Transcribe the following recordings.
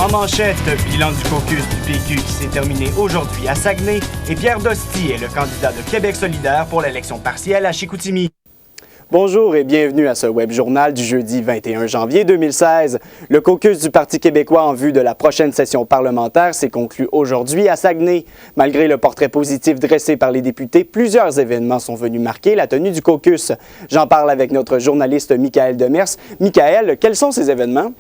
En manchette, bilan du caucus du PQ qui s'est terminé aujourd'hui à Saguenay et Pierre Dosti est le candidat de Québec solidaire pour l'élection partielle à Chicoutimi. Bonjour et bienvenue à ce web journal du jeudi 21 janvier 2016. Le caucus du Parti québécois en vue de la prochaine session parlementaire s'est conclu aujourd'hui à Saguenay. Malgré le portrait positif dressé par les députés, plusieurs événements sont venus marquer la tenue du caucus. J'en parle avec notre journaliste Michael Demers. Michael, quels sont ces événements?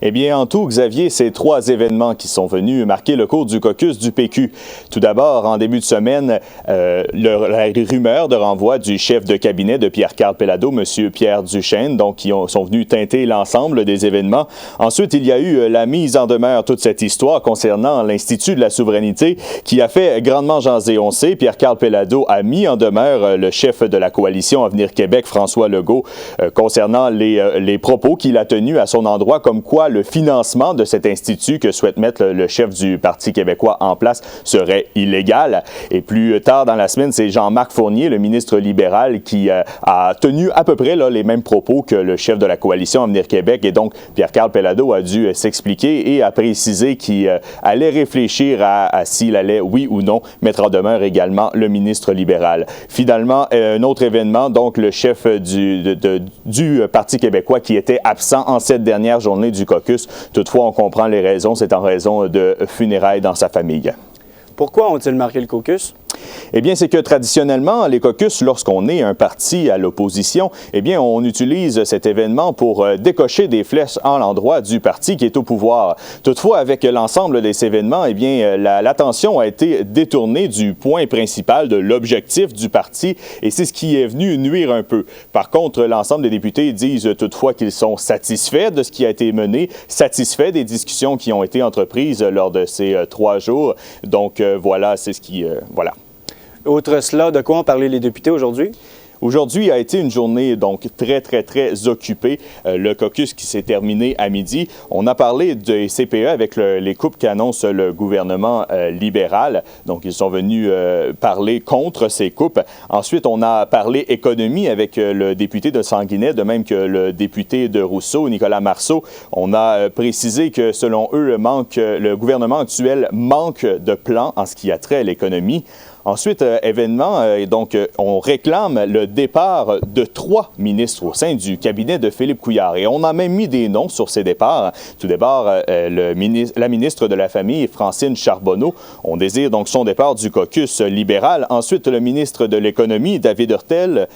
Eh bien, en tout, Xavier, c'est 3 événements qui sont venus marquer le cours du caucus du PQ. Tout d'abord, en début de semaine, la rumeur de renvoi du chef de cabinet de Pierre-Carl Péladeau, M. Pierre Duchesne, donc qui sont venus teinter l'ensemble des événements. Ensuite, il y a eu la mise en demeure, toute cette histoire concernant l'Institut de la souveraineté qui a fait grandement jaser. On sait, Pierre-Carl Péladeau a mis en demeure le chef de la coalition Avenir Québec, François Legault, concernant les propos qu'il a tenus à son endroit, comme quoi le financement de cet institut que souhaite mettre le chef du Parti québécois en place serait illégal. Et plus tard dans la semaine, c'est Jean-Marc Fournier, le ministre libéral, qui a tenu à peu près les mêmes propos que le chef de la coalition Avenir Québec. Et donc, Pierre-Carl Péladeau a dû s'expliquer et a précisé qu'il allait réfléchir à s'il allait, oui ou non, mettre en demeure également le ministre libéral. Finalement, un autre événement, donc le chef du Parti québécois qui était absent en cette dernière journée du caucus. Toutefois, on comprend les raisons, c'est en raison de funérailles dans sa famille. Pourquoi ont-ils marqué le caucus? Eh bien, c'est que traditionnellement, les caucus, lorsqu'on est un parti à l'opposition, eh bien, on utilise cet événement pour décocher des flèches à l'endroit du parti qui est au pouvoir. Toutefois, avec l'ensemble de ces événements, eh bien, l'attention a été détournée du point principal, de l'objectif du parti, et c'est ce qui est venu nuire un peu. Par contre, l'ensemble des députés disent toutefois qu'ils sont satisfaits de ce qui a été mené, satisfaits des discussions qui ont été entreprises lors de ces 3 jours. Donc, voilà, c'est ce qui... voilà. Outre cela, de quoi ont parlé les députés aujourd'hui? Aujourd'hui a été une journée donc très occupée. Le caucus qui s'est terminé à midi. On a parlé des CPE avec les coupes qu'annonce le gouvernement libéral. Donc, ils sont venus parler contre ces coupes. Ensuite, on a parlé économie avec le député de Sanguinet, de même que le député de Rousseau, Nicolas Marceau. On a précisé que, selon eux, le gouvernement actuel manque de plan en ce qui a trait à l'économie. Ensuite, événement, donc on réclame le départ de 3 ministres au sein du cabinet de Philippe Couillard. Et on a même mis des noms sur ces départs. Tout d'abord, la ministre de la Famille, Francine Charbonneau. On désire donc son départ du caucus libéral. Ensuite, le ministre de l'Économie, David Hurtel,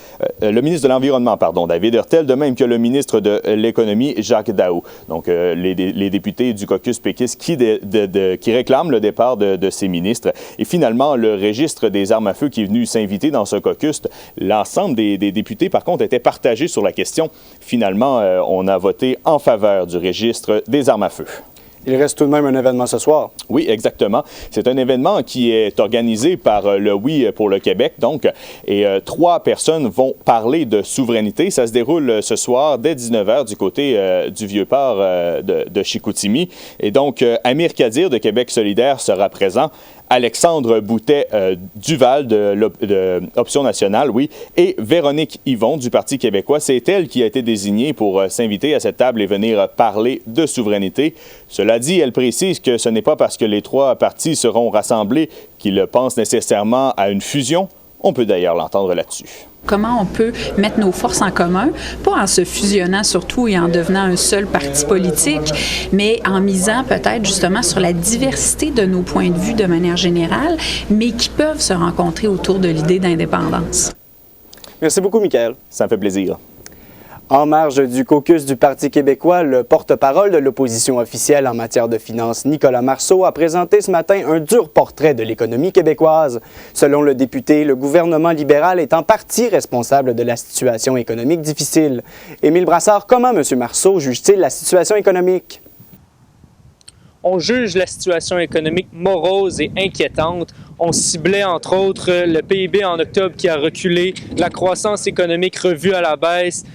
le ministre de l'Environnement, pardon, David Hurtel, de même que le ministre de l'Économie, Jacques Daou. Donc, les députés du caucus péquiste qui réclament le départ de ces ministres. Et finalement, le registre des armes à feu qui est venu s'inviter dans ce caucus. L'ensemble des députés, par contre, étaient partagés sur la question. Finalement, on a voté en faveur du registre des armes à feu. Il reste tout de même un événement ce soir. Oui, exactement. C'est un événement qui est organisé par le Oui pour le Québec, donc, et 3 personnes vont parler de souveraineté. Ça se déroule ce soir dès 19h du côté du Vieux-Port de Chicoutimi. Et donc, Amir Kadir de Québec solidaire sera présent. Alexandre Boutet-Duval de Option nationale, oui, et Véronique Yvon du Parti québécois. C'est elle qui a été désignée pour s'inviter à cette table et venir parler de souveraineté. Cela dit, elle précise que ce n'est pas parce que les 3 partis seront rassemblés qu'ils pensent nécessairement à une fusion. On peut d'ailleurs l'entendre là-dessus. Comment on peut mettre nos forces en commun, pas en se fusionnant surtout et en devenant un seul parti politique, mais en misant peut-être justement sur la diversité de nos points de vue de manière générale, mais qui peuvent se rencontrer autour de l'idée d'indépendance. Merci beaucoup, Michael. Ça me fait plaisir. En marge du caucus du Parti québécois, le porte-parole de l'opposition officielle en matière de finances, Nicolas Marceau, a présenté ce matin un dur portrait de l'économie québécoise. Selon le député, le gouvernement libéral est en partie responsable de la situation économique difficile. Émile Brassard, comment M. Marceau juge-t-il la situation économique? On juge la situation économique morose et inquiétante. On ciblait entre autres le PIB en octobre qui a reculé, la croissance économique revue à la baisse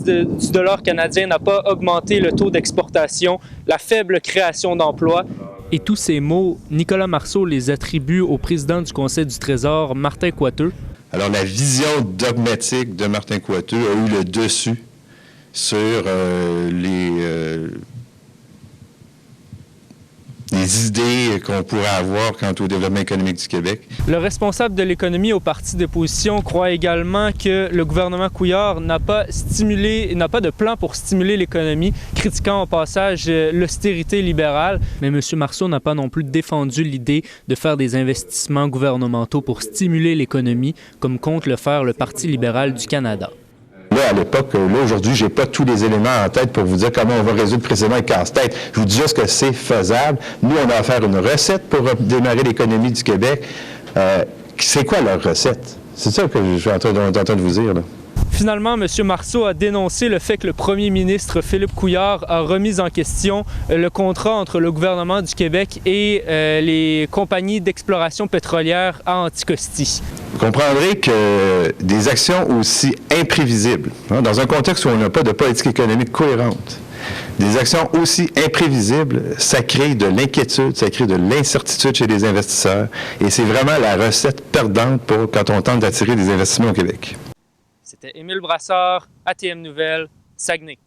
du dollar canadien n'a pas augmenté le taux d'exportation, la faible création d'emplois. Et tous ces mots, Nicolas Marceau les attribue au président du Conseil du Trésor, Martin Coiteux. Alors la vision dogmatique de Martin Coiteux a eu le dessus sur des idées qu'on pourrait avoir quant au développement économique du Québec. Le responsable de l'économie au parti d'opposition croit également que le gouvernement Couillard n'a pas de plan pour stimuler l'économie, critiquant au passage l'austérité libérale. Mais M. Marceau n'a pas non plus défendu l'idée de faire des investissements gouvernementaux pour stimuler l'économie, comme compte le faire le Parti libéral du Canada. Là, à l'époque, aujourd'hui, j'ai pas tous les éléments en tête pour vous dire comment on va résoudre précisément le casse-tête. Je vous dis juste que c'est faisable. Nous, on a à faire une recette pour démarrer l'économie du Québec. C'est quoi leur recette? C'est ça que je suis en train de vous dire, là. Finalement, M. Marceau a dénoncé le fait que le premier ministre Philippe Couillard a remis en question le contrat entre le gouvernement du Québec et les compagnies d'exploration pétrolière à Anticosti. Vous comprendrez que des actions aussi imprévisibles, dans un contexte où on n'a pas de politique économique cohérente, des actions aussi imprévisibles, ça crée de l'inquiétude, ça crée de l'incertitude chez les investisseurs et c'est vraiment la recette perdante quand on tente d'attirer des investissements au Québec. C'était Émile Brassard, ATM Nouvelles, Saguenay.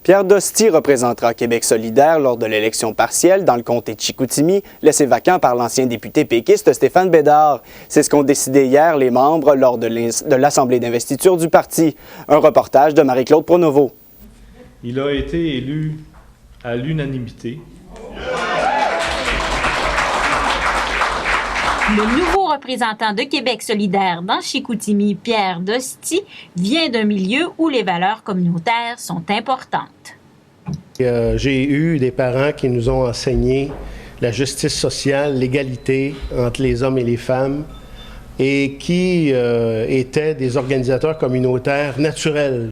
Pierre Dosti représentera Québec solidaire lors de l'élection partielle dans le comté de Chicoutimi, laissé vacant par l'ancien député péquiste Stéphane Bédard. C'est ce qu'ont décidé hier les membres lors de l'Assemblée d'investiture du parti. Un reportage de Marie-Claude Pronovo. Il a été élu à l'unanimité. Le nouveau représentant de Québec solidaire dans Chicoutimi, Pierre Dosti, vient d'un milieu où les valeurs communautaires sont importantes. J'ai eu des parents qui nous ont enseigné la justice sociale, l'égalité entre les hommes et les femmes, et qui étaient des organisateurs communautaires naturels.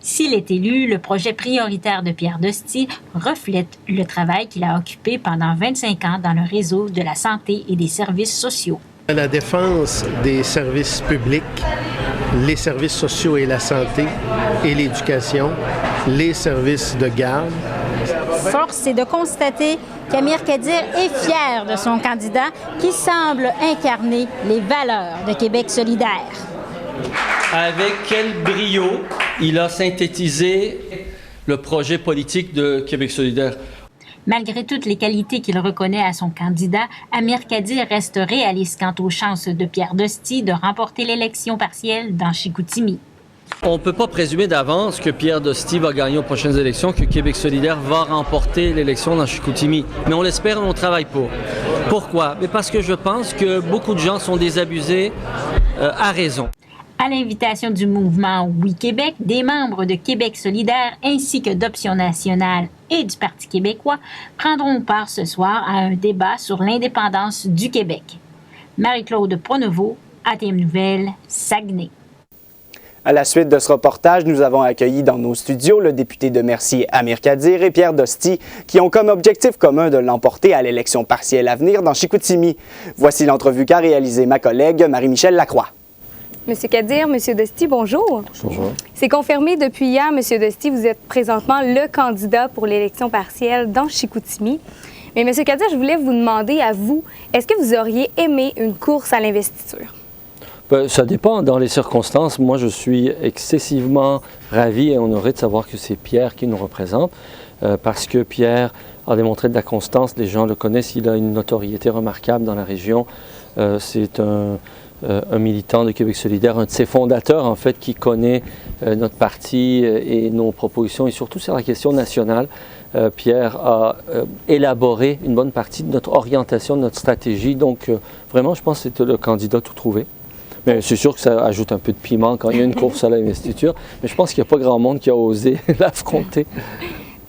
S'il est élu, le projet prioritaire de Pierre Dosti reflète le travail qu'il a occupé pendant 25 ans dans le réseau de la santé et des services sociaux. La défense des services publics, les services sociaux et la santé et l'éducation, les services de garde. Force est de constater qu'Amir Kadir est fier de son candidat qui semble incarner les valeurs de Québec solidaire. Avec quel brio il a synthétisé le projet politique de Québec solidaire. Malgré toutes les qualités qu'il reconnaît à son candidat, Amir Kadir reste réaliste quant aux chances de Pierre Dosti de remporter l'élection partielle dans Chicoutimi. On ne peut pas présumer d'avance que Pierre Dosti va gagner aux prochaines élections, que Québec solidaire va remporter l'élection dans Chicoutimi. Mais on l'espère et on travaille pour. Pourquoi? Mais parce que je pense que beaucoup de gens sont désabusés à raison. À l'invitation du mouvement Oui Québec, des membres de Québec solidaire ainsi que d'Option nationale et du Parti québécois prendront part ce soir à un débat sur l'indépendance du Québec. Marie-Claude Pronovo, ATM Nouvelles, Saguenay. À la suite de ce reportage, nous avons accueilli dans nos studios le député de Mercier Amir Kadir et Pierre Dosti, qui ont comme objectif commun de l'emporter à l'élection partielle à venir dans Chicoutimi. Voici l'entrevue qu'a réalisée ma collègue Marie-Michel Lacroix. Monsieur Kadir, Monsieur Dosti, bonjour. Bonjour. C'est confirmé depuis hier, Monsieur Dosti, vous êtes présentement le candidat pour l'élection partielle dans Chicoutimi. Mais Monsieur Kadir, je voulais vous demander à vous, est-ce que vous auriez aimé une course à l'investiture? Ça dépend dans les circonstances. Moi, je suis excessivement ravi et honoré de savoir que c'est Pierre qui nous représente, parce que Pierre a démontré de la constance. Les gens le connaissent, il a une notoriété remarquable dans la région. C'est un militant de Québec solidaire, un de ses fondateurs en fait, qui connaît notre parti et nos propositions et surtout sur la question nationale. Pierre a élaboré une bonne partie de notre orientation, de notre stratégie. Donc vraiment, je pense que c'était le candidat tout trouvé. Mais c'est sûr que ça ajoute un peu de piment quand il y a une course à l'investiture. Mais je pense qu'il n'y a pas grand monde qui a osé l'affronter.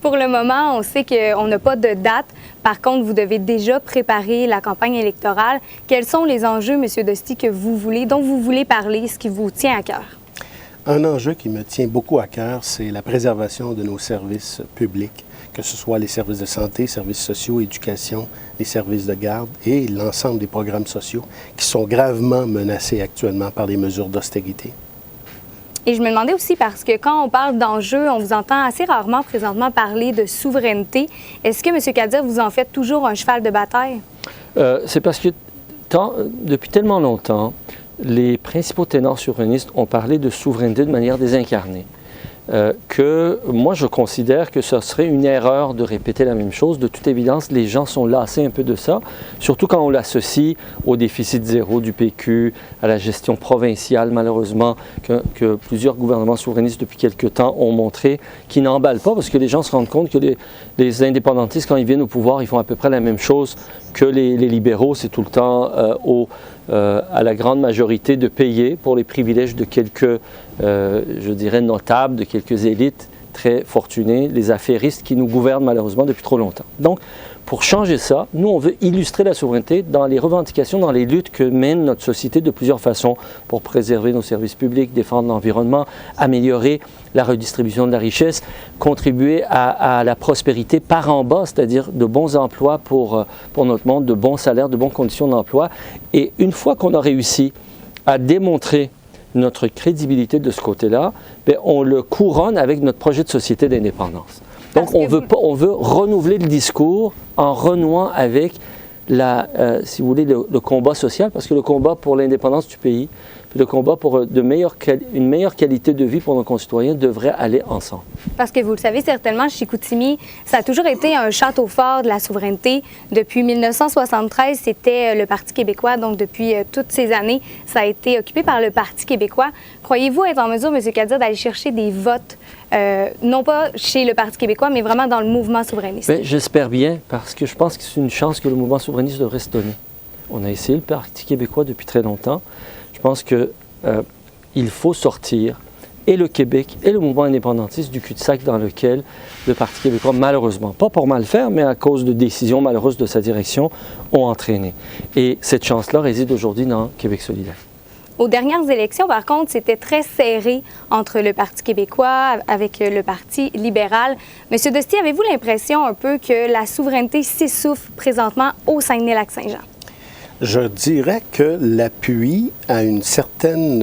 Pour le moment, on sait qu'on n'a pas de date. Par contre, vous devez déjà préparer la campagne électorale. Quels sont les enjeux, M. Dosti, dont vous voulez parler, ce qui vous tient à cœur? Un enjeu qui me tient beaucoup à cœur, c'est la préservation de nos services publics, que ce soit les services de santé, services sociaux, éducation, les services de garde et l'ensemble des programmes sociaux qui sont gravement menacés actuellement par des mesures d'austérité. Et je me demandais aussi, parce que quand on parle d'enjeux, on vous entend assez rarement présentement parler de souveraineté. Est-ce que, M. Kadir, vous en faites toujours un cheval de bataille? C'est parce que depuis tellement longtemps, les principaux ténors souverainistes ont parlé de souveraineté de manière désincarnée. que moi je considère que ce serait une erreur de répéter la même chose. De toute évidence, les gens sont lassés un peu de ça, surtout quand on l'associe au déficit zéro du PQ, à la gestion provinciale malheureusement que plusieurs gouvernements souverainistes depuis quelque temps ont montré, qui n'emballent pas parce que les gens se rendent compte que les indépendantistes, quand ils viennent au pouvoir, ils font à peu près la même chose que les libéraux. C'est tout le temps à la grande majorité de payer pour les privilèges de quelques, je dirais, notables, de quelques élites très fortunées, les affairistes qui nous gouvernent malheureusement depuis trop longtemps. Donc, pour changer ça, nous, on veut illustrer la souveraineté dans les revendications, dans les luttes que mène notre société de plusieurs façons pour préserver nos services publics, défendre l'environnement, améliorer la redistribution de la richesse, contribuer à la prospérité par en bas, c'est-à-dire de bons emplois pour notre monde, de bons salaires, de bonnes conditions d'emploi. Et une fois qu'on a réussi à démontrer notre crédibilité de ce côté-là, bien, on le couronne avec notre projet de société d'indépendance. Donc, on veut renouveler le discours en renouant avec, si vous voulez, le combat social, parce que le combat pour l'indépendance du pays, puis le combat pour une meilleure qualité de vie pour nos concitoyens devrait aller ensemble. Parce que vous le savez certainement, Chicoutimi, ça a toujours été un château fort de la souveraineté. Depuis 1973, c'était le Parti québécois, donc depuis toutes ces années, ça a été occupé par le Parti québécois. Croyez-vous être en mesure, M. Kadir, d'aller chercher des votes, non pas chez le Parti québécois, mais vraiment dans le mouvement souverainiste? Bien, j'espère bien, parce que je pense que c'est une chance que le mouvement souverainiste devrait se donner. On a essayé le Parti québécois depuis très longtemps. Je pense qu'il faut sortir et le Québec et le mouvement indépendantiste du cul-de-sac dans lequel le Parti québécois, malheureusement, pas pour mal faire, mais à cause de décisions malheureuses de sa direction, ont entraîné. Et cette chance-là réside aujourd'hui dans Québec solidaire. Aux dernières élections, par contre, c'était très serré entre le Parti québécois avec le Parti libéral. Monsieur Dostie, avez-vous l'impression un peu que la souveraineté s'essouffle présentement au Saguenay-Lac-Saint-Jean? Je dirais que l'appui à une certaine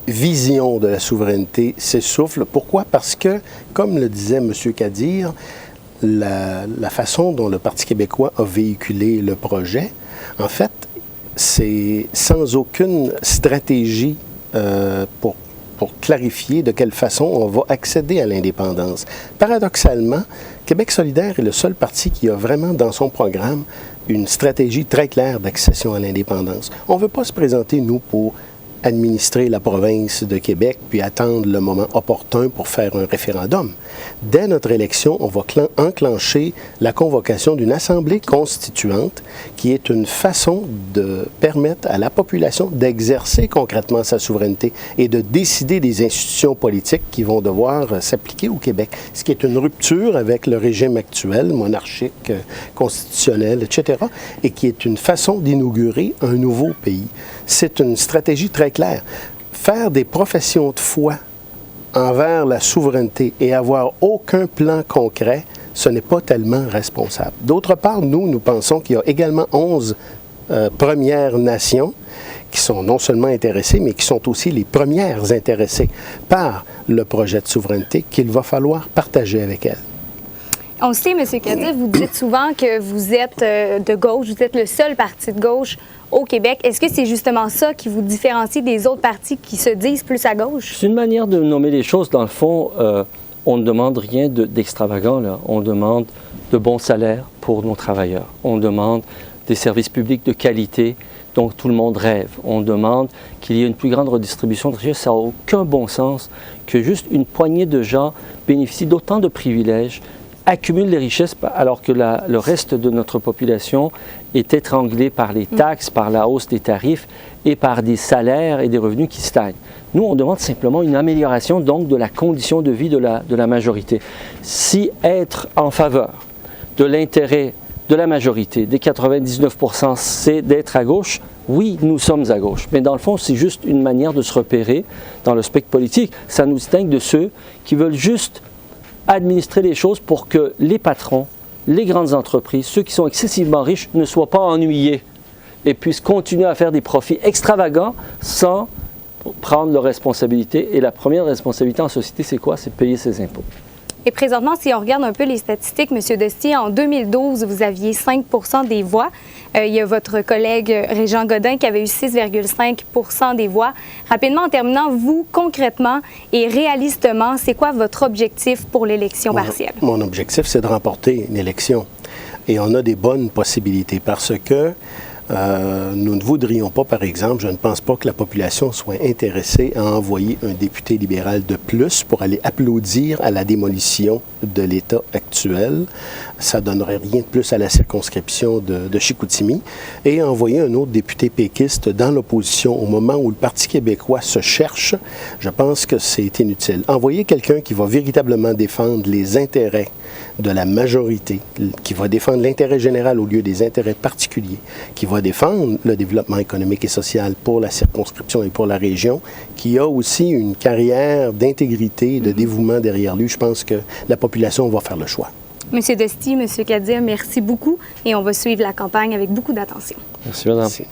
vision de la souveraineté s'essouffle. Pourquoi? Parce que, comme le disait M. Kadir, la façon dont le Parti québécois a véhiculé le projet, en fait, c'est sans aucune stratégie pour clarifier de quelle façon on va accéder à l'indépendance. Paradoxalement, Québec solidaire est le seul parti qui a vraiment dans son programme une stratégie très claire d'accession à l'indépendance. On ne veut pas se présenter, nous, pour administrer la province de Québec puis attendre le moment opportun pour faire un référendum. Dès notre élection, on va enclencher la convocation d'une assemblée constituante qui est une façon de permettre à la population d'exercer concrètement sa souveraineté et de décider des institutions politiques qui vont devoir s'appliquer au Québec, ce qui est une rupture avec le régime actuel, monarchique, constitutionnel, etc., et qui est une façon d'inaugurer un nouveau pays. C'est une stratégie très claire. Faire des professions de foi envers la souveraineté et avoir aucun plan concret, ce n'est pas tellement responsable. D'autre part, nous pensons qu'il y a également 11 Premières Nations qui sont non seulement intéressées, mais qui sont aussi les premières intéressées par le projet de souveraineté qu'il va falloir partager avec elles. On sait, M. Kadir, vous dites souvent que vous êtes de gauche, vous êtes le seul parti de gauche au Québec. Est-ce que c'est justement ça qui vous différencie des autres partis qui se disent plus à gauche? C'est une manière de nommer les choses. Dans le fond, on ne demande rien d'extravagant, là. On demande de bons salaires pour nos travailleurs. On demande des services publics de qualité dont tout le monde rêve. On demande qu'il y ait une plus grande redistribution de richesses. Ça n'a aucun bon sens que juste une poignée de gens bénéficient d'autant de privilèges, accumule les richesses alors que le reste de notre population est étranglé par les taxes, par la hausse des tarifs et par des salaires et des revenus qui stagnent. Nous, on demande simplement une amélioration donc de la condition de vie de la majorité. Si être en faveur de l'intérêt de la majorité, des 99%, c'est d'être à gauche, oui, nous sommes à gauche. Mais dans le fond, c'est juste une manière de se repérer dans le spectre politique. Ça nous distingue de ceux qui veulent juste administrer les choses pour que les patrons, les grandes entreprises, ceux qui sont excessivement riches ne soient pas ennuyés et puissent continuer à faire des profits extravagants sans prendre leurs responsabilités. Et la première responsabilité en société, c'est quoi? C'est de payer ses impôts. Et présentement, si on regarde un peu les statistiques, M. Destier, en 2012, vous aviez 5 des voix. Il y a votre collègue Régent Godin qui avait eu 6,5 des voix. Rapidement, en terminant, vous, concrètement et réalistement, c'est quoi votre objectif pour l'élection partielle? Mon objectif, c'est de remporter une élection. Et on a des bonnes possibilités parce que nous ne voudrions pas, par exemple, je ne pense pas que la population soit intéressée à envoyer un député libéral de plus pour aller applaudir à la démolition de l'État actuel. Ça ne donnerait rien de plus à la circonscription de Chicoutimi. Et envoyer un autre député péquiste dans l'opposition au moment où le Parti québécois se cherche, je pense que c'est inutile. Envoyer quelqu'un qui va véritablement défendre les intérêts de la majorité, qui va défendre l'intérêt général au lieu des intérêts particuliers, qui va défendre le développement économique et social pour la circonscription et pour la région, qui a aussi une carrière d'intégrité et de dévouement derrière lui. Je pense que la population va faire le choix. Monsieur Destier, Monsieur Kadir, merci beaucoup et on va suivre la campagne avec beaucoup d'attention. Merci, madame. Merci.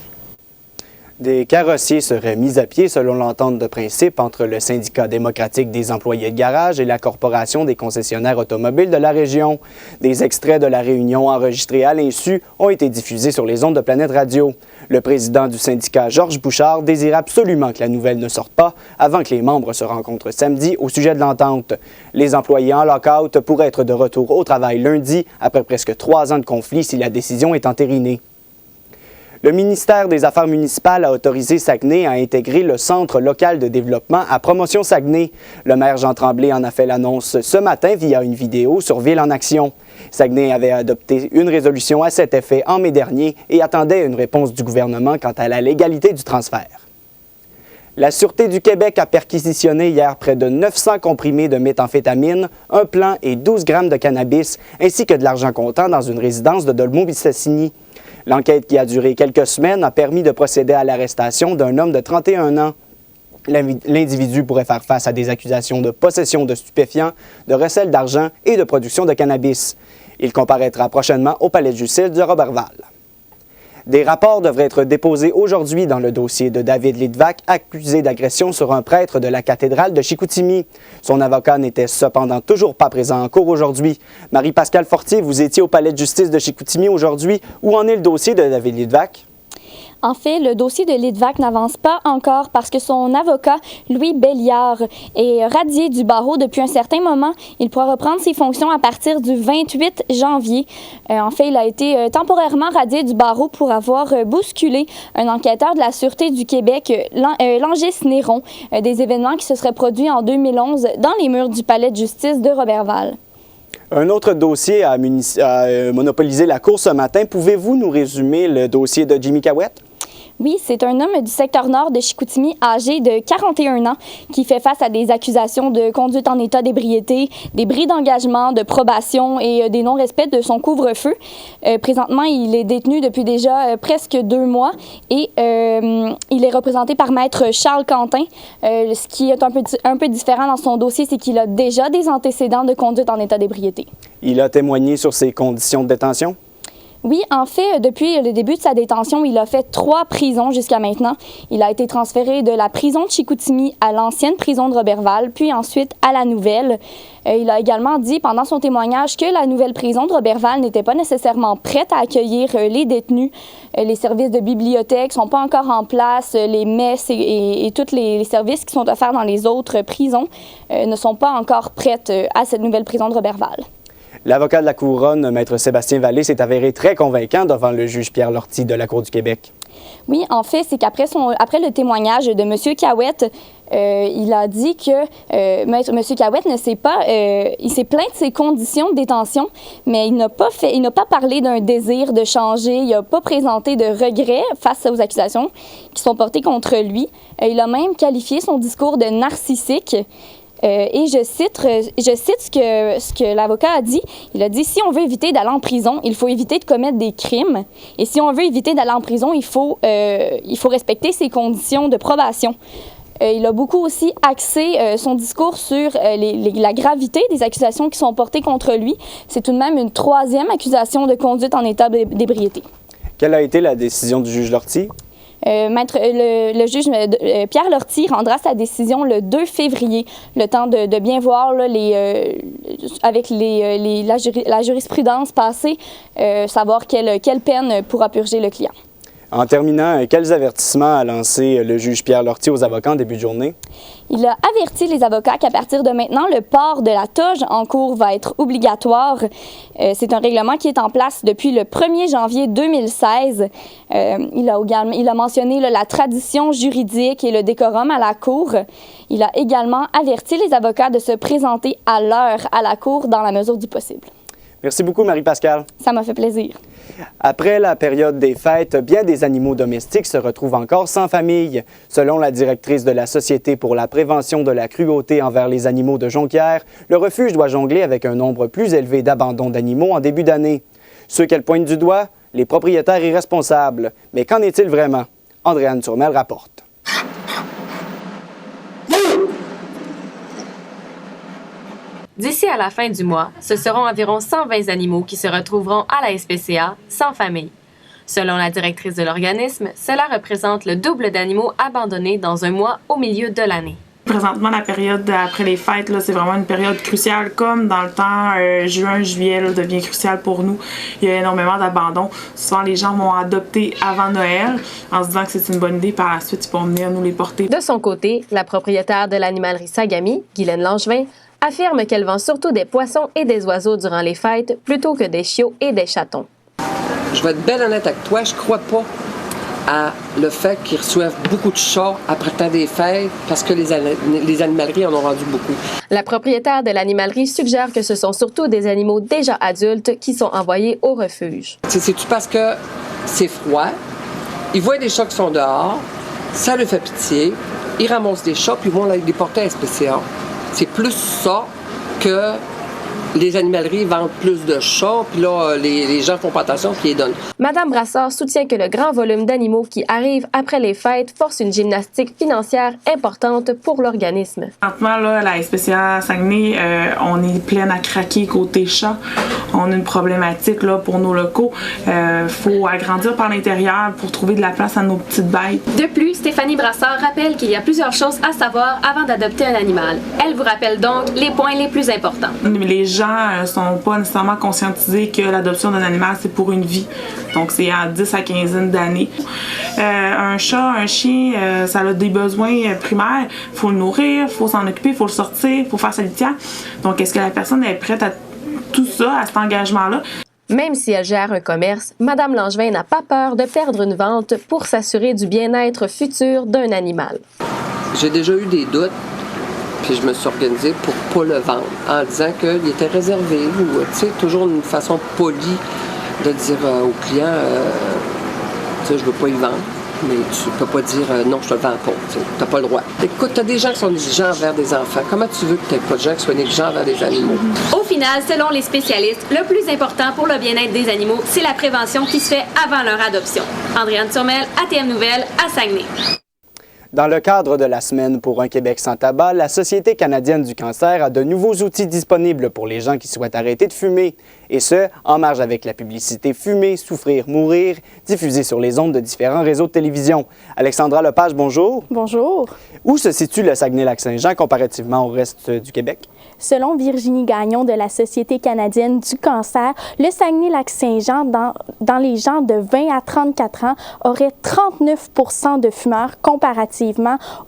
Des carrossiers seraient mis à pied selon l'entente de principe entre le syndicat démocratique des employés de garage et la Corporation des concessionnaires automobiles de la région. Des extraits de la réunion enregistrés à l'insu ont été diffusés sur les ondes de Planète Radio. Le président du syndicat, Georges Bouchard, désire absolument que la nouvelle ne sorte pas avant que les membres se rencontrent samedi au sujet de l'entente. Les employés en lock-out pourraient être de retour au travail lundi après presque 3 ans de conflit si la décision est entérinée. Le ministère des Affaires municipales a autorisé Saguenay à intégrer le Centre local de développement à Promotion Saguenay. Le maire Jean Tremblay en a fait l'annonce ce matin via une vidéo sur Ville en action. Saguenay avait adopté une résolution à cet effet en mai dernier et attendait une réponse du gouvernement quant à la légalité du transfert. La Sûreté du Québec a perquisitionné hier près de 900 comprimés de méthamphétamine, un plan et 12 grammes de cannabis, ainsi que de l'argent comptant dans une résidence de Dolbeau-Mistassini. L'enquête qui a duré quelques semaines a permis de procéder à l'arrestation d'un homme de 31 ans. L'individu pourrait faire face à des accusations de possession de stupéfiants, de recel d'argent et de production de cannabis. Il comparaîtra prochainement au palais de justice de Roberval. Des rapports devraient être déposés aujourd'hui dans le dossier de David Lidvac, accusé d'agression sur un prêtre de la cathédrale de Chicoutimi. Son avocat n'était cependant toujours pas présent en cours aujourd'hui. Marie-Pascale Fortier, vous étiez au palais de justice de Chicoutimi aujourd'hui. Où en est le dossier de David Lidvac? En fait, le dossier de Lidvac n'avance pas encore parce que son avocat, Louis Belliard, est radié du barreau depuis un certain moment. Il pourra reprendre ses fonctions à partir du 28 janvier. En fait, il a été temporairement radié du barreau pour avoir bousculé un enquêteur de la Sûreté du Québec, Langis Néron, des événements qui se seraient produits en 2011 dans les murs du palais de justice de Roberval. Un autre dossier a monopolisé la cour ce matin. Pouvez-vous nous résumer le dossier de Jimmy Cahouette? Oui, c'est un homme du secteur nord de Chicoutimi âgé de 41 ans qui fait face à des accusations de conduite en état d'ébriété, des bris d'engagement, de probation et des non-respects de son couvre-feu. Présentement, il est détenu depuis déjà presque 2 mois et il est représenté par maître Charles Quentin. Ce qui est un peu différent dans son dossier, c'est qu'il a déjà des antécédents de conduite en état d'ébriété. Il a témoigné sur ses conditions de détention? Oui, en fait, depuis le début de sa détention, il a fait 3 prisons jusqu'à maintenant. Il a été transféré de la prison de Chicoutimi à l'ancienne prison de Roberval, puis ensuite à la nouvelle. Il a également dit pendant son témoignage que la nouvelle prison de Roberval n'était pas nécessairement prête à accueillir les détenus. Les services de bibliothèque ne sont pas encore en place. Les messes et tous les services qui sont offerts dans les autres prisons ne sont pas encore prêtes à cette nouvelle prison de Roberval. L'avocat de la Couronne, Maître Sébastien Vallée, s'est avéré très convaincant devant le juge Pierre Lortie de la Cour du Québec. Oui, en fait, c'est qu'après le témoignage de M. Cahouette, il a dit que M. Cahouette il s'est plaint de ses conditions de détention, mais il n'a pas parlé d'un désir de changer, il n'a pas présenté de regrets face aux accusations qui sont portées contre lui. Il a même qualifié son discours de narcissique. Et je cite ce que l'avocat a dit. Il a dit « Si on veut éviter d'aller en prison, il faut éviter de commettre des crimes. Et si on veut éviter d'aller en prison, il faut respecter ses conditions de probation. » Il a beaucoup aussi axé son discours sur la gravité des accusations qui sont portées contre lui. C'est tout de même une 3e accusation de conduite en état d'ébriété. Quelle a été la décision du juge Lortie? Le juge Pierre Lortie rendra sa décision le 2 février, le temps de bien voir là, avec la jurisprudence passée, savoir quelle peine pourra purger le client. En terminant, quels avertissements a lancé le juge Pierre Lortie aux avocats en début de journée? Il a averti les avocats qu'à partir de maintenant, le port de la toge en cours va être obligatoire. C'est un règlement qui est en place depuis le 1er janvier 2016. Il a mentionné là, la tradition juridique et le décorum à la cour. Il a également averti les avocats de se présenter à l'heure à la cour dans la mesure du possible. Merci beaucoup, Marie-Pascale. Ça m'a fait plaisir. Après la période des fêtes, bien des animaux domestiques se retrouvent encore sans famille. Selon la directrice de la Société pour la prévention de la cruauté envers les animaux de Jonquière, le refuge doit jongler avec un nombre plus élevé d'abandons d'animaux en début d'année. Ceux qu'elle pointe du doigt, les propriétaires irresponsables. Mais qu'en est-il vraiment? Andréane Turmel rapporte. D'ici à la fin du mois, ce seront environ 120 animaux qui se retrouveront à la SPCA sans famille. Selon la directrice de l'organisme, cela représente le double d'animaux abandonnés dans un mois au milieu de l'année. Présentement, la période après les fêtes, là, c'est vraiment une période cruciale. Comme dans le temps, juin, juillet là, devient crucial pour nous. Il y a énormément d'abandons. Souvent, les gens vont adopter avant Noël en se disant que c'est une bonne idée. Par la suite, ils vont venir nous les porter. De son côté, la propriétaire de l'animalerie Sagami, Guylaine Langevin, affirme qu'elle vend surtout des poissons et des oiseaux durant les fêtes plutôt que des chiots et des chatons. Je vais être bien honnête avec toi, je crois pas à le fait qu'ils reçoivent beaucoup de chats après le temps des fêtes parce que les animaleries en ont rendu beaucoup. La propriétaire de l'animalerie suggère que ce sont surtout des animaux déjà adultes qui sont envoyés au refuge. C'est-tu parce que c'est froid, ils voient des chats qui sont dehors, ça leur fait pitié, ils ramassent des chats puis ils vont les porter à SPCA. C'est plus ça que les animaleries vendent plus de chats, puis là, les gens font pas attention puis ils donnent. Madame Brassard soutient que le grand volume d'animaux qui arrivent après les fêtes force une gymnastique financière importante pour l'organisme. Maintenant, là, la SPCA Saguenay, on est pleine à craquer côté chat. On a une problématique là, pour nos locaux. Faut agrandir par l'intérieur pour trouver de la place à nos petites bêtes. De plus, Stéphanie Brassard rappelle qu'il y a plusieurs choses à savoir avant d'adopter un animal. Elle vous rappelle donc les points les plus importants. Les gens sont pas nécessairement conscientisés que l'adoption d'un animal, c'est pour une vie. Donc, c'est à 10 à 15 d'années. Un chat, un chien, ça a des besoins primaires. Il faut le nourrir, il faut s'en occuper, il faut le sortir, il faut faire sa litière. Donc, est-ce que la personne est prête à tout ça, à cet engagement-là? Même si elle gère un commerce, Mme Langevin n'a pas peur de perdre une vente pour s'assurer du bien-être futur d'un animal. J'ai déjà eu des doutes. Puis je me suis organisée pour ne pas le vendre, en disant qu'il était réservé, ou tu sais, toujours une façon polie de dire aux clients, tu sais, je veux pas y vendre, mais tu peux pas dire non, je te le vends pas, tu n'as pas le droit. Écoute, tu as des gens qui sont négligents envers des enfants. Comment tu veux que tu n'aies pas de gens qui soient négligents envers des animaux? Au final, selon les spécialistes, le plus important pour le bien-être des animaux, c'est la prévention qui se fait avant leur adoption. Andréane Turmel, ATM Nouvelles, à Saguenay. Dans le cadre de la Semaine pour un Québec sans tabac, la Société canadienne du cancer a de nouveaux outils disponibles pour les gens qui souhaitent arrêter de fumer. Et ce, en marge avec la publicité Fumer, souffrir, mourir, diffusée sur les ondes de différents réseaux de télévision. Alexandra Lepage, bonjour. Bonjour. Où se situe le Saguenay-Lac-Saint-Jean comparativement au reste du Québec? Selon Virginie Gagnon de la Société canadienne du cancer, le Saguenay-Lac-Saint-Jean, dans les gens de 20 à 34 ans, aurait 39 % de fumeurs comparativement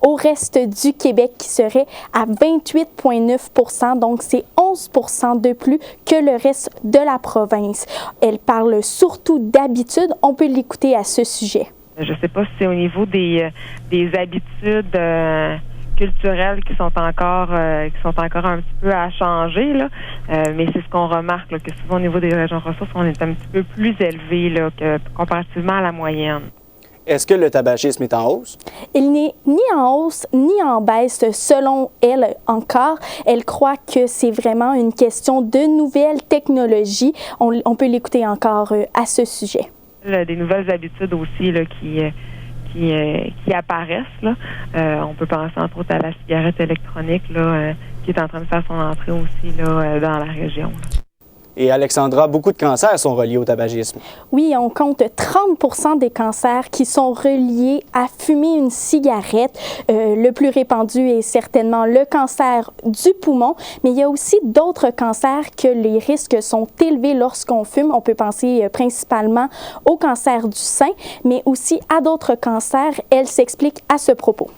au reste du Québec qui serait à 28,9 %, donc c'est 11 % de plus que le reste de la province. Elle parle surtout d'habitudes. On peut l'écouter à ce sujet. Je ne sais pas si c'est au niveau des habitudes culturelles qui sont encore un petit peu à changer, là. Mais c'est ce qu'on remarque, là, que souvent au niveau des régions ressources, on est un petit peu plus élevé là, comparativement à la moyenne. Est-ce que le tabagisme est en hausse? Il n'est ni en hausse ni en baisse selon elle encore. Elle croit que c'est vraiment une question de nouvelles technologies. On peut l'écouter encore à ce sujet. Des nouvelles habitudes aussi là, qui apparaissent. Là. On peut penser entre autres à la cigarette électronique là, qui est en train de faire son entrée aussi là, dans la région. Et Alexandra, beaucoup de cancers sont reliés au tabagisme. Oui, on compte 30 des cancers qui sont reliés à fumer une cigarette. Le plus répandu est certainement le cancer du poumon, mais il y a aussi d'autres cancers que les risques sont élevés lorsqu'on fume. On peut penser principalement au cancer du sein, mais aussi à d'autres cancers. Elle s'explique à ce propos.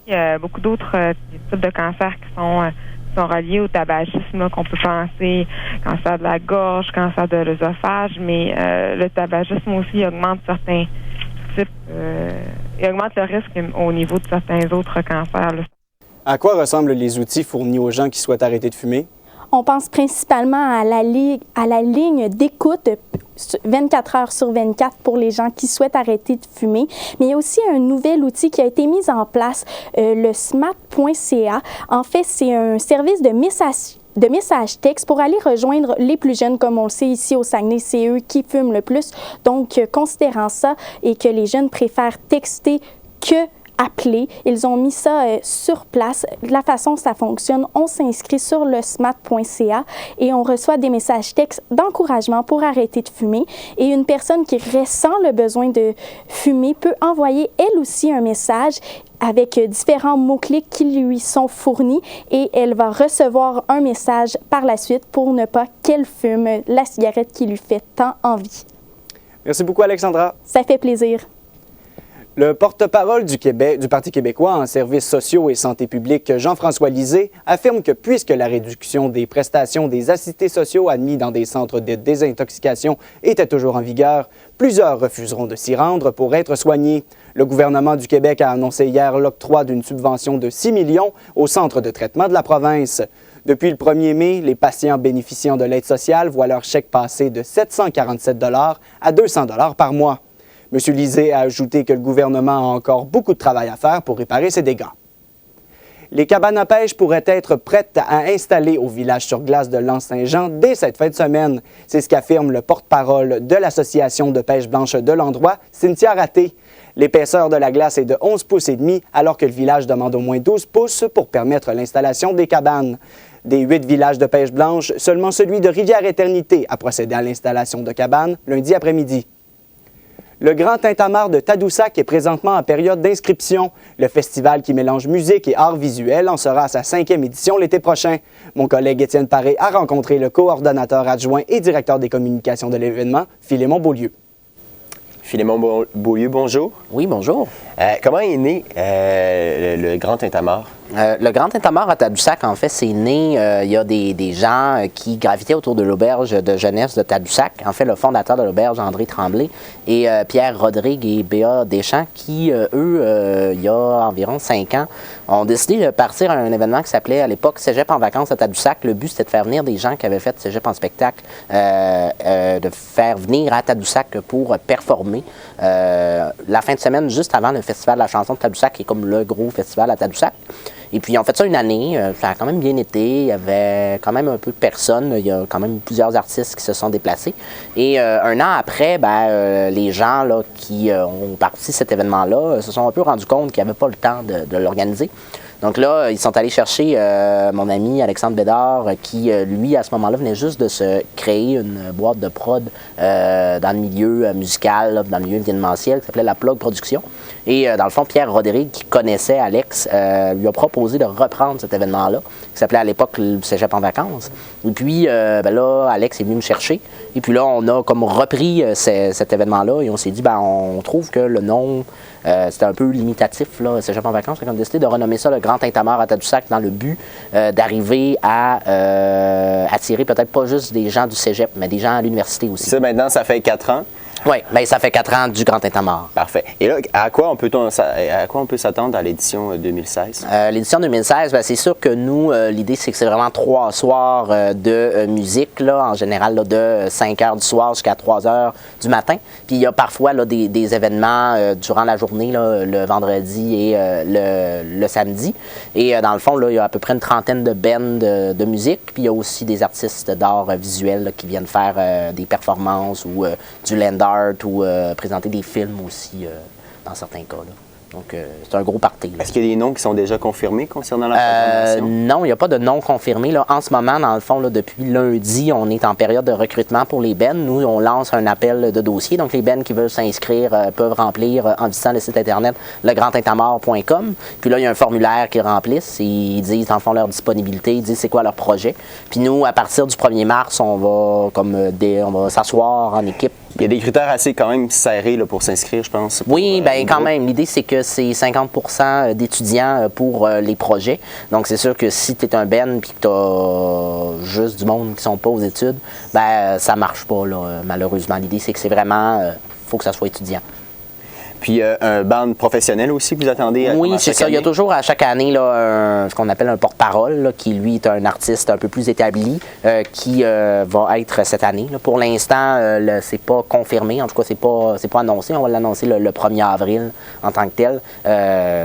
Il y a beaucoup d'autres types de cancers qui sont reliés au tabagisme, là, qu'on peut penser cancer de la gorge, cancer de l'œsophage, mais le tabagisme aussi augmente certains types, il augmente le risque au niveau de certains autres cancers, là. À quoi ressemblent les outils fournis aux gens qui souhaitent arrêter de fumer? On pense principalement à la ligne d'écoute 24 heures sur 24 pour les gens qui souhaitent arrêter de fumer. Mais il y a aussi un nouvel outil qui a été mis en place, le smart.ca. En fait, c'est un service de message texte pour aller rejoindre les plus jeunes. Comme on le sait ici au Saguenay, c'est eux qui fument le plus. Donc, considérant ça et que les jeunes préfèrent texter que appeler. Ils ont mis ça sur place. De la façon que ça fonctionne, on s'inscrit sur le smart.ca et on reçoit des messages textes d'encouragement pour arrêter de fumer. Et une personne qui ressent le besoin de fumer peut envoyer elle aussi un message avec différents mots-clics qui lui sont fournis et elle va recevoir un message par la suite pour ne pas qu'elle fume la cigarette qui lui fait tant envie. Merci beaucoup, Alexandra. Ça fait plaisir. Le porte-parole du Parti québécois en services sociaux et santé publique, Jean-François Lisée, affirme que puisque la réduction des prestations des assistés sociaux admis dans des centres de désintoxication était toujours en vigueur, plusieurs refuseront de s'y rendre pour être soignés. Le gouvernement du Québec a annoncé hier l'octroi d'une subvention de 6 millions au centre de traitement de la province. Depuis le 1er mai, les patients bénéficiant de l'aide sociale voient leur chèque passer de 747 $ à 200 $ par mois. M. Lisée a ajouté que le gouvernement a encore beaucoup de travail à faire pour réparer ces dégâts. Les cabanes à pêche pourraient être prêtes à installer au village sur glace de l'Anse-Saint-Jean dès cette fin de semaine. C'est ce qu'affirme le porte-parole de l'Association de pêche blanche de l'endroit, Cynthia Raté. L'épaisseur de la glace est de 11 pouces et demi, alors que le village demande au moins 12 pouces pour permettre l'installation des cabanes. Des 8 villages de pêche blanche, seulement celui de Rivière-Éternité a procédé à l'installation de cabanes lundi après-midi. Le Grand Tintamarre de Tadoussac est présentement en période d'inscription. Le festival qui mélange musique et art visuel en sera à sa 5e édition l'été prochain. Mon collègue Étienne Paré a rencontré le coordonnateur adjoint et directeur des communications de l'événement, Philémon Beaulieu. Philémon Beaulieu, bonjour. Oui, bonjour. Comment est né le Grand Tintamarre? Le Grand Tintamarre à Tadoussac, en fait, c'est né, il y a des gens qui gravitaient autour de l'auberge de jeunesse de Tadoussac. En fait, le fondateur de l'auberge, André Tremblay, et Pierre Rodrigue et Béa Deschamps, qui, eux, il y a environ 5 ans, ont décidé de partir à un événement qui s'appelait à l'époque Cégep en vacances à Tadoussac. Le but, c'était de faire venir des gens qui avaient fait Cégep en spectacle, de faire venir à Tadoussac pour performer. La fin de semaine, juste avant le Festival de la chanson de Tadoussac, qui est comme le gros festival à Tadoussac. Et puis, ils ont fait ça une année. Ça a quand même bien été. Il y avait quand même un peu de personnes. Il y a quand même plusieurs artistes qui se sont déplacés. Et un an après, les gens là, qui ont parti de cet événement-là se sont un peu rendus compte qu'ils n'avaient pas le temps de l'organiser. Donc là, ils sont allés chercher mon ami Alexandre Bédard, qui, lui, à ce moment-là, venait juste de se créer une boîte de prod dans le milieu musical, là, dans le milieu événementiel, qui s'appelait La Plug Production. Et dans le fond, Pierre Rodrigue, qui connaissait Alex, lui a proposé de reprendre cet événement-là, qui s'appelait à l'époque le Cégep en vacances. Et puis, là, Alex est venu me chercher. Et puis là, on a comme repris cet événement-là et on s'est dit, on trouve que le nom, c'était un peu limitatif, là, Cégep en vacances. On a décidé de renommer ça le Grand Tintamarre à Tadoussac dans le but d'arriver à attirer peut-être pas juste des gens du Cégep, mais des gens à l'université aussi. Ça, maintenant, ça fait 4 ans? Oui, ça fait 4 ans du Grand Tintamarre. Parfait. Et là, à quoi on peut s'attendre à l'édition 2016? L'édition 2016, c'est sûr que nous, l'idée, c'est que c'est vraiment 3 soirs de musique, là, en général, là, de 5 heures du soir jusqu'à 3 heures du matin. Puis il y a parfois là, des événements durant la journée, là, le vendredi et le samedi. Et dans le fond, là, il y a à peu près une trentaine de bands de musique. Puis il y a aussi des artistes d'art visuel là, qui viennent faire des performances ou du land art ou présenter des films aussi dans certains cas. Là. Donc, c'est un gros party. Est-ce qu'il y a des noms qui sont déjà confirmés concernant la programmation? Non, il n'y a pas de noms confirmés. Là. En ce moment, dans le fond, là, depuis lundi, on est en période de recrutement pour les bennes. Nous, on lance un appel de dossier. Donc, les bennes qui veulent s'inscrire peuvent remplir en visitant le site Internet legrandtintamar.com. Puis là, il y a un formulaire qu'ils remplissent. Ils disent, dans le fond, leur disponibilité. Ils disent c'est quoi leur projet. Puis nous, à partir du 1er mars, on va s'asseoir en équipe. Il y a des critères assez quand même serrés là, pour s'inscrire, je pense. Oui, bien quand même. L'idée, c'est que c'est 50% d'étudiants pour les projets. Donc, c'est sûr que si tu es un Ben et que tu as juste du monde qui ne sont pas aux études, ben ça ne marche pas, là, malheureusement. L'idée, c'est que c'est vraiment, faut que ça soit étudiant. Puis un band professionnel aussi, vous attendez? Oui, c'est ça. Il y a toujours à chaque année là, ce qu'on appelle un porte-parole, là, qui lui est un artiste un peu plus établi, qui va être cette année. Là. Pour l'instant, c'est pas confirmé. En tout cas, c'est pas annoncé. On va l'annoncer le 1er avril en tant que tel.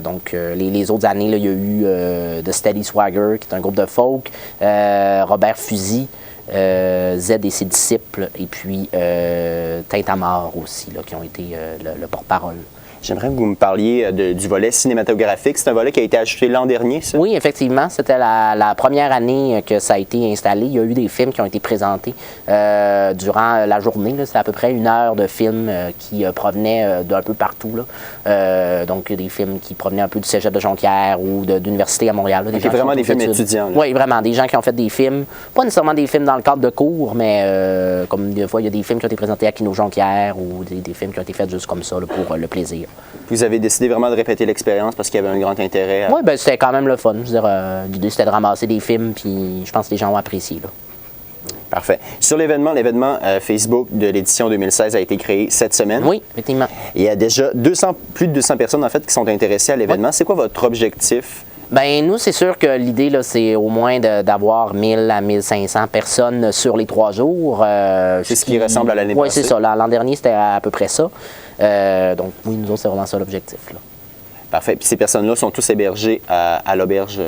Donc, les autres années, là, il y a eu The Steady Swagger, qui est un groupe de folk, Robert Fusil, Z et ses disciples, et puis Tintamar aussi, là, qui ont été le porte-parole. J'aimerais que vous me parliez du volet cinématographique. C'est un volet qui a été ajouté l'an dernier, ça? Oui, effectivement. C'était la première année que ça a été installé. Il y a eu des films qui ont été présentés durant la journée. C'est à peu près 1 heure de films qui provenaient d'un peu partout. Là. Donc, des films qui provenaient un peu du Cégep de Jonquière ou d'université à Montréal. Là, vraiment des films étudiants. Oui, vraiment. Des gens qui ont fait des films, pas nécessairement des films dans le cadre de cours, mais comme des fois, il y a des films qui ont été présentés à Kino Jonquière ou des films qui ont été faits juste comme ça, là, pour le plaisir. Vous avez décidé vraiment de répéter l'expérience parce qu'il y avait un grand intérêt? Oui, bien, c'était quand même le fun. Je veux dire, l'idée, c'était de ramasser des films, puis je pense que les gens ont apprécié. Là. Parfait. Sur l'événement Facebook de l'édition 2016 a été créé cette semaine. Oui, effectivement. Il y a déjà plus de 200 personnes, en fait, qui sont intéressées à l'événement. Oui. C'est quoi votre objectif? Bien, nous, c'est sûr que l'idée, là, c'est au moins d'avoir 1000 à 1500 personnes sur les 3 jours. C'est ce qui ressemble à l'année passée? Oui, c'est ça. L'an dernier, c'était à peu près ça. Donc, oui, nous autres, c'est vraiment ça l'objectif. Là. Parfait. Puis ces personnes-là sont tous hébergées à l'auberge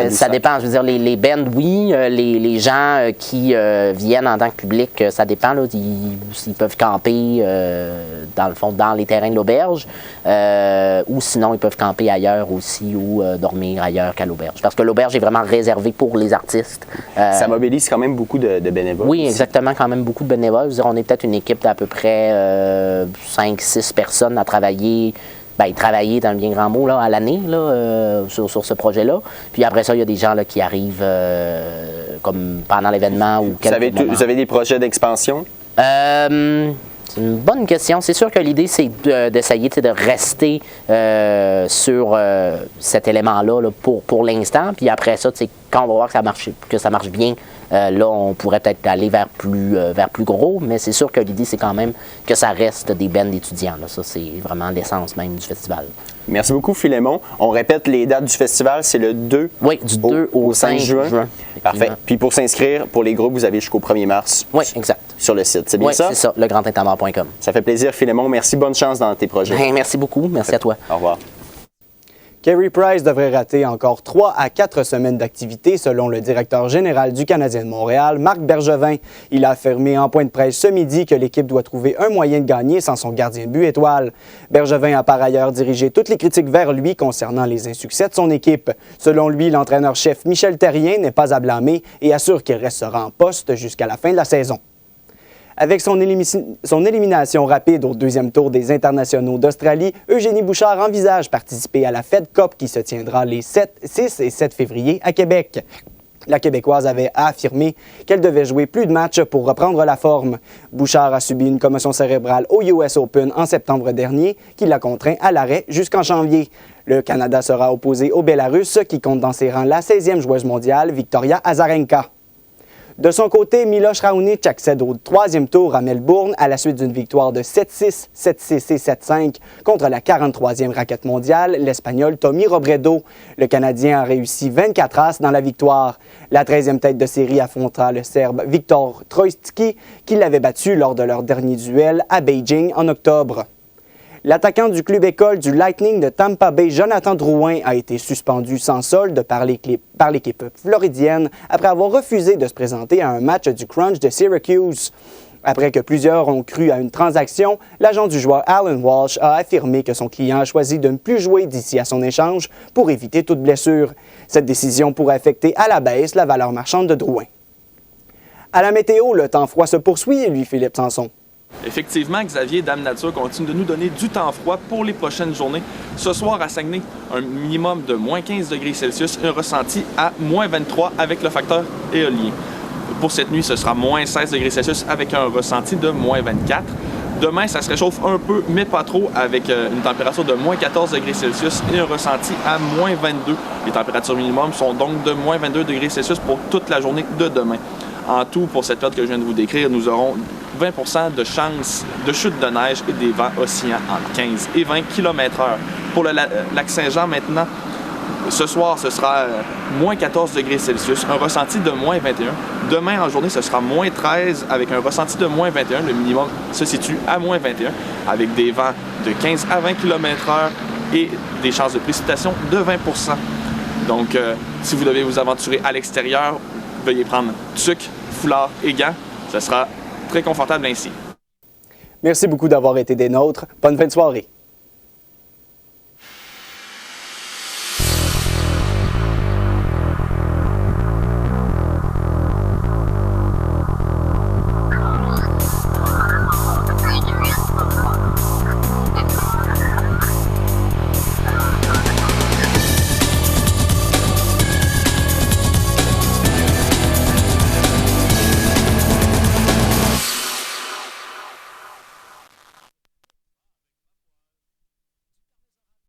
ça dépend. Je veux dire, les bands, oui. Les gens qui viennent en tant que public, ça dépend. Là, ils peuvent camper, dans le fond, dans les terrains de l'auberge. Ou sinon, ils peuvent camper ailleurs aussi ou dormir ailleurs qu'à l'auberge. Parce que l'auberge est vraiment réservée pour les artistes. Ça mobilise quand même beaucoup de bénévoles. Oui, exactement. Quand même beaucoup de bénévoles. Je veux dire, on est peut-être une équipe d'à peu près 5-6 personnes à travailler. Bien, travailler dans un bien grand mot là, à l'année sur ce projet-là. Puis après ça, il y a des gens là, qui arrivent comme pendant l'événement ou vous avez des projets d'expansion? C'est une bonne question. C'est sûr que l'idée, c'est d'essayer de rester sur cet élément-là là, pour l'instant. Puis après ça, quand on va voir que ça marche bien, là, on pourrait peut-être aller vers plus gros, mais c'est sûr que l'idée, c'est quand même que ça reste des bands d'étudiants. Là. Ça, c'est vraiment l'essence même du festival. Merci beaucoup, Philémon. On répète les dates du festival, c'est le 2 Oui, du 2 au 5 juin. Parfait. Puis pour s'inscrire, pour les groupes, vous avez jusqu'au 1er mars. Oui, exact. Sur le site, c'est bien ça? Oui, c'est ça, legrandtintamar.com. Ça fait plaisir, Philémon. Merci, bonne chance dans tes projets. Bien, merci beaucoup. Merci à toi. Au revoir. Carey Price devrait rater encore 3 à 4 semaines d'activité, selon le directeur général du Canadien de Montréal, Marc Bergevin. Il a affirmé en point de presse ce midi que l'équipe doit trouver un moyen de gagner sans son gardien de but étoile. Bergevin a par ailleurs dirigé toutes les critiques vers lui concernant les insuccès de son équipe. Selon lui, l'entraîneur-chef Michel Therrien n'est pas à blâmer et assure qu'il restera en poste jusqu'à la fin de la saison. Avec son élimination rapide au 2e tour des internationaux d'Australie, Eugénie Bouchard envisage participer à la Fed Cup qui se tiendra les 6 et 7 février à Québec. La Québécoise avait affirmé qu'elle devait jouer plus de matchs pour reprendre la forme. Bouchard a subi une commotion cérébrale au US Open en septembre dernier qui l'a contraint à l'arrêt jusqu'en janvier. Le Canada sera opposé au Bélarus qui compte dans ses rangs la 16e joueuse mondiale, Victoria Azarenka. De son côté, Miloš Raonic accède au 3e tour à Melbourne à la suite d'une victoire de 7-6, 7-6 et 7-5 contre la 43e raquette mondiale, l'Espagnol Tommy Robredo. Le Canadien a réussi 24 as dans la victoire. La 13e tête de série affrontera le Serbe Viktor Trojtski qui l'avait battu lors de leur dernier duel à Beijing en octobre. L'attaquant du club école du Lightning de Tampa Bay, Jonathan Drouin, a été suspendu sans solde par l'équipe floridienne après avoir refusé de se présenter à un match du Crunch de Syracuse. Après que plusieurs ont cru à une transaction, l'agent du joueur Alan Walsh a affirmé que son client a choisi de ne plus jouer d'ici à son échange pour éviter toute blessure. Cette décision pourrait affecter à la baisse la valeur marchande de Drouin. À la météo, le temps froid se poursuit, Louis-Philippe Sanson. Effectivement, Xavier, Dame Nature continue de nous donner du temps froid pour les prochaines journées. Ce soir à Saguenay, un minimum de moins 15 degrés Celsius et un ressenti à moins 23 avec le facteur éolien. Pour cette nuit, ce sera moins 16 degrés Celsius avec un ressenti de moins 24. Demain, ça se réchauffe un peu, mais pas trop, avec une température de moins 14 degrés Celsius et un ressenti à moins 22. Les températures minimum sont donc de moins 22 degrés Celsius pour toute la journée de demain. En tout, pour cette période que je viens de vous décrire, nous aurons 20 % de chances de chute de neige et des vents oscillant entre 15 et 20 km/h. Pour le lac Saint-Jean maintenant, ce soir, ce sera moins 14 degrés Celsius, un ressenti de moins 21. Demain en journée, ce sera moins 13 avec un ressenti de moins 21. Le minimum se situe à moins 21 avec des vents de 15 à 20 km/h et des chances de précipitation de 20 %. Donc, si vous devez vous aventurer à l'extérieur, veuillez prendre tuque, foulard et gants. Ce sera très confortable ainsi. Merci beaucoup d'avoir été des nôtres. Bonne fin de soirée.